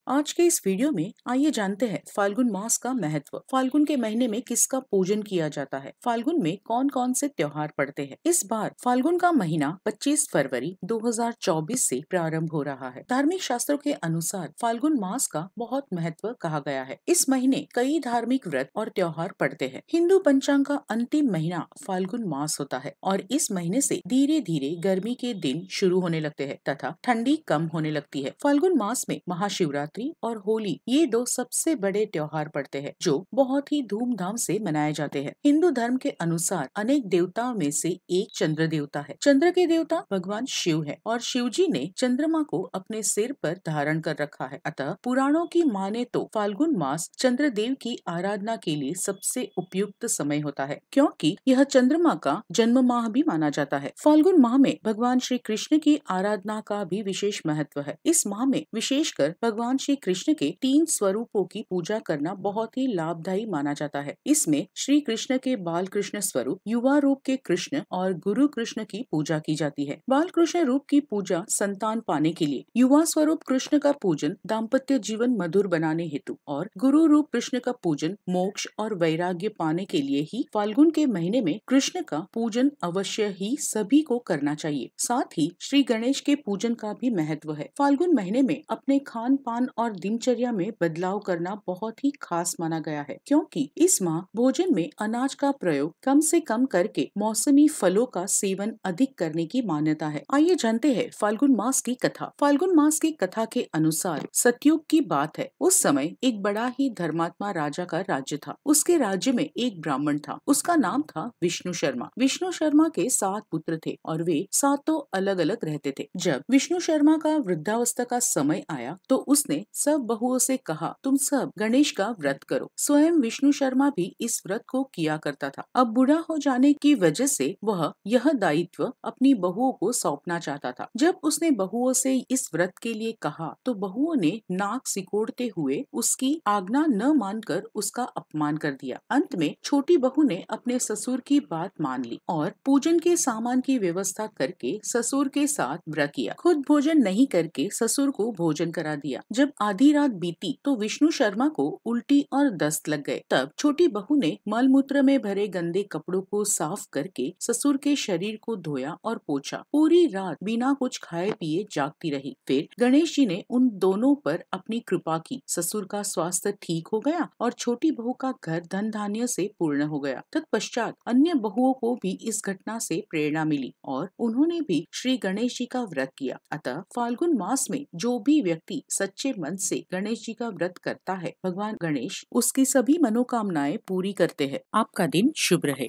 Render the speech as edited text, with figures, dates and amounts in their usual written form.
आज के इस वीडियो में आइए जानते हैं फाल्गुन मास का महत्व। फाल्गुन के महीने में किसका पूजन किया जाता है, फाल्गुन में कौन कौन से त्योहार पड़ते हैं। इस बार फाल्गुन का महीना 25 फरवरी 2024 से प्रारंभ हो रहा है। धार्मिक शास्त्रों के अनुसार फाल्गुन मास का बहुत महत्व कहा गया है। इस महीने कई धार्मिक व्रत और त्योहार पड़ते हैं। हिंदू पंचांग का अंतिम महीना फाल्गुन मास होता है और इस महीने से धीरे धीरे गर्मी के दिन शुरू होने लगते हैं तथा ठंडी कम होने लगती है। फाल्गुन मास में महाशिवरात्रि और होली ये दो सबसे बड़े त्योहार पड़ते हैं जो बहुत ही धूमधाम से मनाए जाते हैं। हिंदू धर्म के अनुसार अनेक देवताओं में से एक चंद्र देवता है। चंद्र के देवता भगवान शिव है और शिव जी ने चंद्रमा को अपने सिर पर धारण कर रखा है। अतः पुराणों की माने तो फाल्गुन मास चंद्र देव की आराधना के लिए सबसे उपयुक्त समय होता है, क्योंकि यह चंद्रमा का जन्म माह भी माना जाता है। फाल्गुन माह में भगवान श्री कृष्ण की आराधना का भी विशेष महत्व है। इस माह में विशेषकर भगवान श्री कृष्ण के 3 स्वरूपों की पूजा करना बहुत ही लाभदायी माना जाता है। इसमें श्री कृष्ण के बाल कृष्ण स्वरूप, युवा रूप के कृष्ण और गुरु कृष्ण की पूजा की जाती है। बाल कृष्ण रूप की पूजा संतान पाने के लिए, युवा स्वरूप कृष्ण का पूजन दाम्पत्य जीवन मधुर बनाने हेतु और गुरु रूप कृष्ण का पूजन मोक्ष और वैराग्य पाने के लिए ही फाल्गुन के महीने में कृष्ण का पूजन अवश्य ही सभी को करना चाहिए। साथ ही श्री गणेश के पूजन का भी महत्व है। फाल्गुन महीने में अपने खान पान और दिनचर्या में बदलाव करना बहुत ही खास माना गया है, क्योंकि इस माह भोजन में अनाज का प्रयोग कम से कम करके मौसमी फलों का सेवन अधिक करने की मान्यता है। आइए जानते हैं फाल्गुन मास की कथा। फाल्गुन मास की कथा के अनुसार सतयुग की बात है। उस समय एक बड़ा ही धर्मात्मा राजा का राज्य था। उसके राज्य में एक ब्राह्मण था। उसका नाम था विष्णु शर्मा। विष्णु शर्मा के 7 पुत्र थे और वे सातों अलग अलग रहते थे। जब विष्णु शर्मा का वृद्धावस्था का समय आया तो उसने सब बहुओं से कहा, तुम सब गणेश का व्रत करो। स्वयं विष्णु शर्मा भी इस व्रत को किया करता था। अब बूढ़ा हो जाने की वजह से वह यह दायित्व अपनी बहुओं को सौंपना चाहता था। जब उसने बहुओं से इस व्रत के लिए कहा तो बहुओं ने नाक सिकोड़ते हुए उसकी आज्ञा न मानकर उसका अपमान कर दिया। अंत में छोटी बहू ने अपने ससुर की बात मान ली और पूजन के सामान की व्यवस्था करके ससुर के साथ व्रत किया। खुद भोजन नहीं करके ससुर को भोजन करा दिया। जब आधी रात बीती तो विष्णु शर्मा को उल्टी और दस्त लग गए। तब छोटी बहू ने मल मूत्र में भरे गंदे कपड़ों को साफ करके ससुर के शरीर को धोया और पोंछा। पूरी रात बिना कुछ खाए पिए जागती रही। फिर गणेश जी ने उन दोनों पर अपनी कृपा की। ससुर का स्वास्थ्य ठीक हो गया और छोटी बहू का घर धन धान्य से पूर्ण हो गया। तत्पश्चात अन्य बहुओं को भी इस घटना से प्रेरणा मिली और उन्होंने भी श्री गणेश जी का व्रत किया। अतः फाल्गुन मास में जो भी व्यक्ति सच्चे मन से गणेश जी का व्रत करता है, भगवान गणेश उसकी सभी मनोकामनाएं पूरी करते हैं। आपका दिन शुभ रहे।